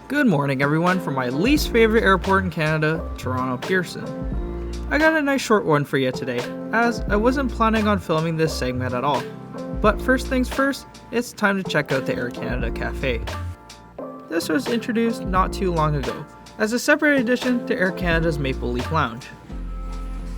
Good morning everyone from my least favorite airport in Canada, Toronto Pearson. I got a nice short one for you today, as I wasn't planning on filming this segment at all. But first things first, it's time to check out the Air Canada Cafe. This was introduced not too long ago, as a separate addition to Air Canada's Maple Leaf Lounge.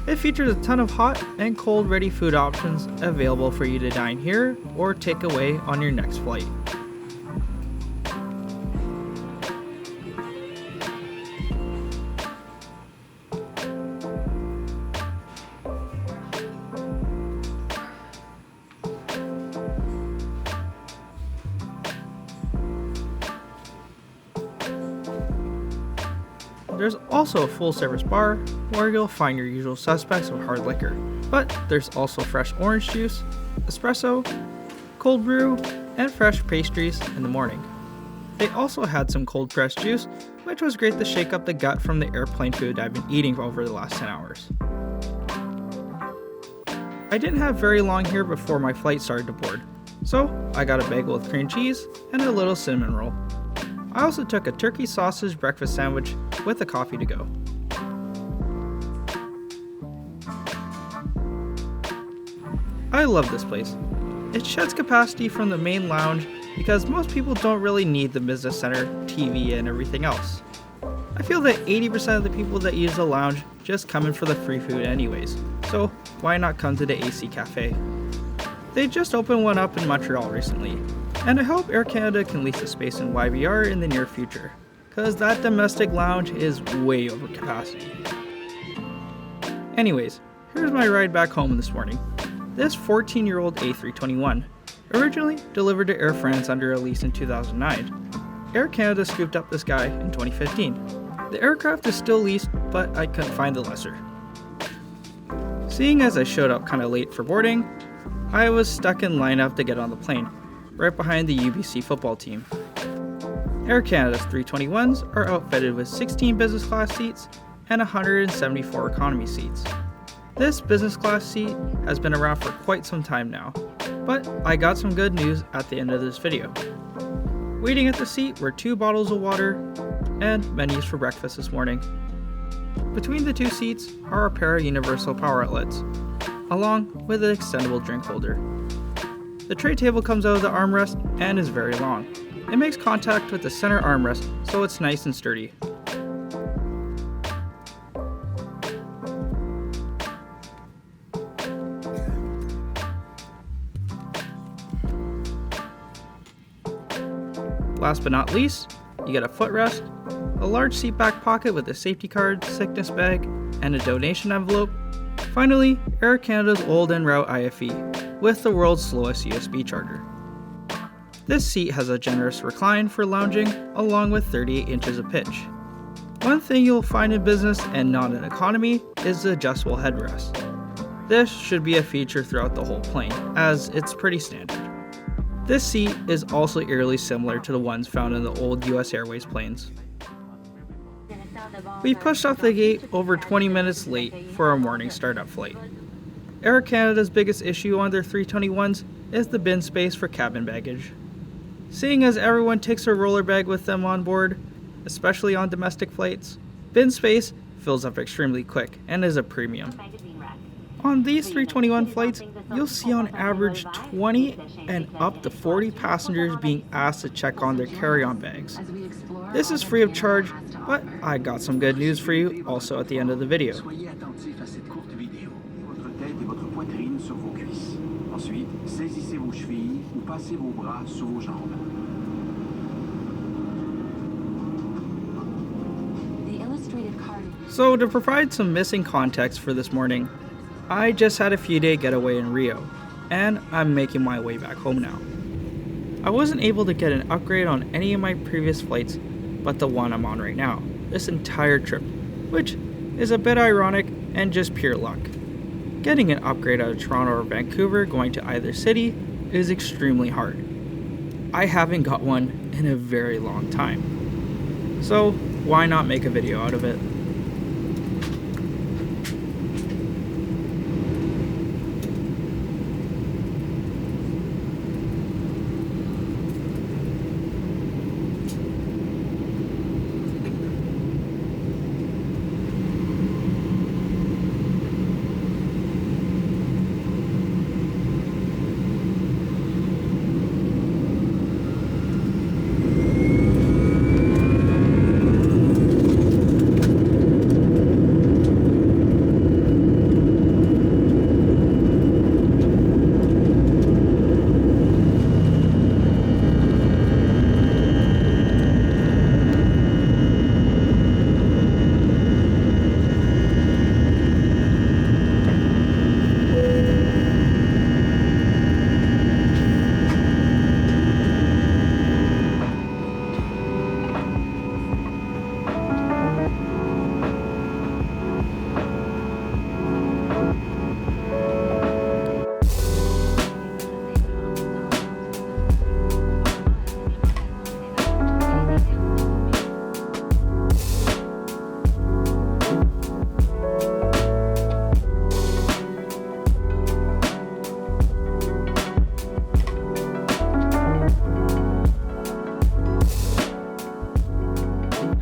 It features a ton of hot and cold ready food options available for you to dine here or take away on your next flight. There's also a full-service bar where you'll find your usual suspects of hard liquor, but there's also fresh orange juice, espresso, cold brew, and fresh pastries in the morning. They also had some cold pressed juice, which was great to shake up the gut from the airplane food I've been eating over the last 10 hours. I didn't have very long here before my flight started to board, so I got a bagel with cream cheese and a little cinnamon roll. I also took a turkey sausage breakfast sandwich with a coffee to go. I love this place. It sheds capacity from the main lounge because most people don't really need the business center, TV, and everything else. I feel that 80% of the people that use the lounge just come in for the free food anyways, so why not come to the AC Cafe? They just opened one up in Montreal recently, and I hope Air Canada can lease a space in YVR in the near future, cause that domestic lounge is way over capacity. Anyways, here's my ride back home this morning. This 14-year-old A321, originally delivered to Air France under a lease in 2009. Air Canada scooped up this guy in 2015. The aircraft is still leased, but I couldn't find the lessor. Seeing as I showed up kinda late for boarding, I was stuck in lineup to get on the plane, right behind the UBC football team. Air Canada's 321s are outfitted with 16 business class seats and 174 economy seats. This business class seat has been around for quite some time now, but I got some good news at the end of this video. Waiting at the seat were 2 bottles of water and menus for breakfast this morning. Between the 2 seats are a pair of universal power outlets, along with an extendable drink holder. The tray table comes out of the armrest and is very long. It makes contact with the center armrest, so it's nice and sturdy. Last but not least, you get a footrest, a large seat back pocket with a safety card, sickness bag, and a donation envelope. Finally, Air Canada's old en route IFE with the world's slowest USB charger. This seat has a generous recline for lounging along with 38 inches of pitch. One thing you'll find in business and not in economy is the adjustable headrest. This should be a feature throughout the whole plane, as it's pretty standard. This seat is also eerily similar to the ones found in the old US Airways planes. We pushed off the gate over 20 minutes late for our morning startup flight. Air Canada's biggest issue on their 321s is the bin space for cabin baggage. Seeing as everyone takes a roller bag with them on board, especially on domestic flights, bin space fills up extremely quick and is a premium. On these 321 flights, you'll see on average 20 and up to 40 passengers being asked to check on their carry-on bags. This is free of charge, but I got some good news for you also at the end of the video. So to provide some missing context for this morning, I just had a few day getaway in Rio, and I'm making my way back home now. I wasn't able to get an upgrade on any of my previous flights, but the one I'm on right now, this entire trip, which is a bit ironic and just pure luck. Getting an upgrade out of Toronto or Vancouver going to either city is extremely hard. I haven't got one in a very long time. So why not make a video out of it?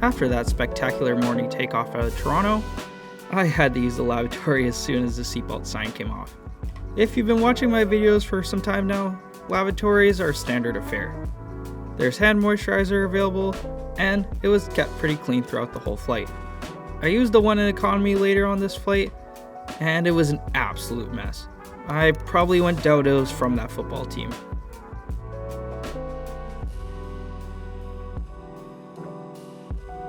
After that spectacular morning takeoff out of Toronto, I had to use the lavatory as soon as the seatbelt sign came off. If you've been watching my videos for some time now, lavatories are standard affair. There's hand moisturizer available, and it was kept pretty clean throughout the whole flight. I used the one in economy later on this flight, and it was an absolute mess. I probably went doubt it was from that football team.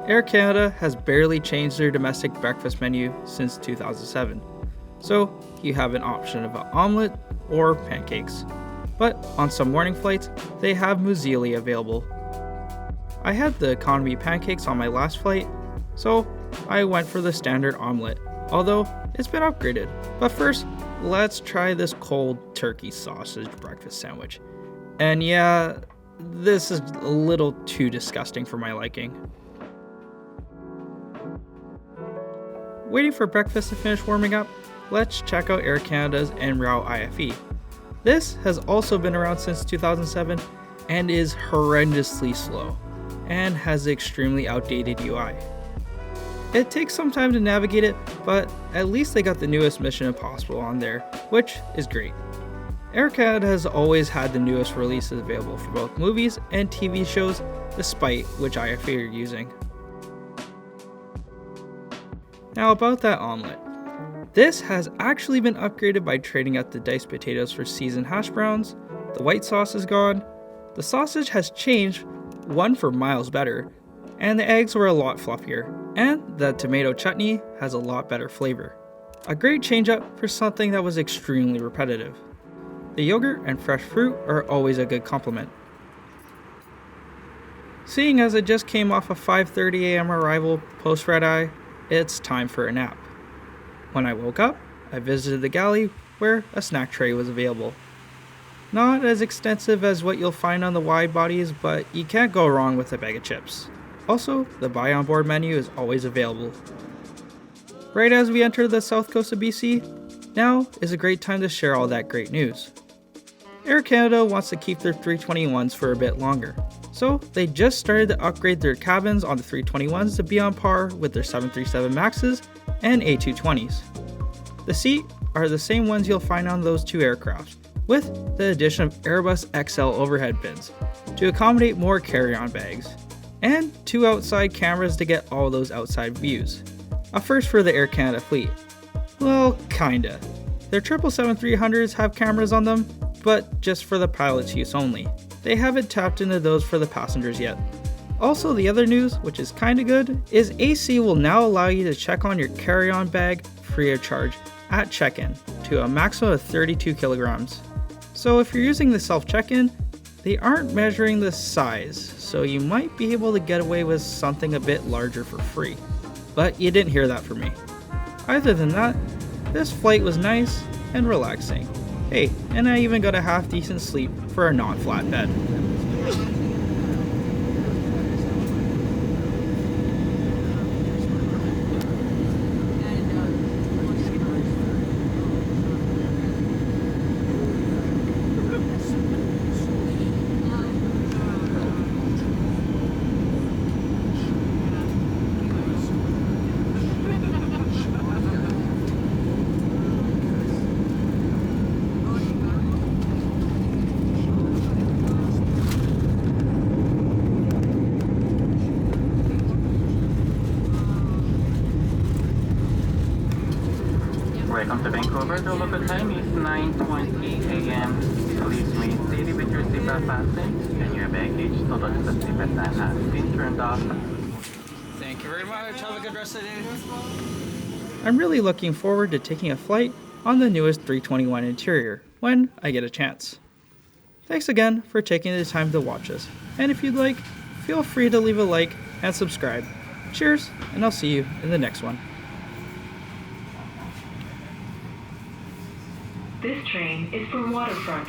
Air Canada has barely changed their domestic breakfast menu since 2007, so you have an option of an omelette or pancakes. But on some morning flights, they have muesli available. I had the economy pancakes on my last flight, so I went for the standard omelette, although it's been upgraded. But first, let's try this cold turkey sausage breakfast sandwich. And yeah, this is a little too disgusting for my liking. Waiting for breakfast to finish warming up, let's check out Air Canada's En route IFE. This has also been around since 2007 and is horrendously slow and has extremely outdated UI. It takes some time to navigate it, but at least they got the newest Mission Impossible on there, which is great. Air Canada has always had the newest releases available for both movies and TV shows, despite which IFE you're using. Now about that omelette. This has actually been upgraded by trading out the diced potatoes for seasoned hash browns, the white sauce is gone, the sausage has changed, one for miles better, and the eggs were a lot fluffier, and the tomato chutney has a lot better flavor. A great change up for something that was extremely repetitive. The yogurt and fresh fruit are always a good compliment. Seeing as I just came off a 5:30 AM arrival post red eye, it's time for a nap. When I woke up, I visited the galley where a snack tray was available. Not as extensive as what you'll find on the wide bodies, but you can't go wrong with a bag of chips. Also, the buy on board menu is always available. Right as we enter the south coast of BC, now is a great time to share all that great news. Air Canada wants to keep their 321s for a bit longer, so they just started to upgrade their cabins on the 321s to be on par with their 737 MAXs and A220s. The seat are the same ones you'll find on those two aircraft, with the addition of Airbus XL overhead bins to accommodate more carry-on bags, and two outside cameras to get all those outside views. A first for the Air Canada fleet. Well, kinda. Their 777-300s have cameras on them, but just for the pilot's use only. They haven't tapped into those for the passengers yet. Also, the other news, which is kinda good, is AC will now allow you to check on your carry-on bag free of charge at check-in to a maximum of 32 kilograms. So if you're using the self-check-in, they aren't measuring the size, so you might be able to get away with something a bit larger for free. But you didn't hear that from me. Other than that, this flight was nice and relaxing. Hey, and I even got a half decent sleep for a non-flat bed. Welcome to Vancouver. The local time is 9:20 a.m. Please remain seated with your seatbelt fastened and your baggage so that the seatbelt sign has been turned off. Thank you very much. Have a good rest of the day. I'm really looking forward to taking a flight on the newest 321 interior when I get a chance. Thanks again for taking the time to watch us. And if you'd like, feel free to leave a like and subscribe. Cheers, and I'll see you in the next one. This train is for Waterfront.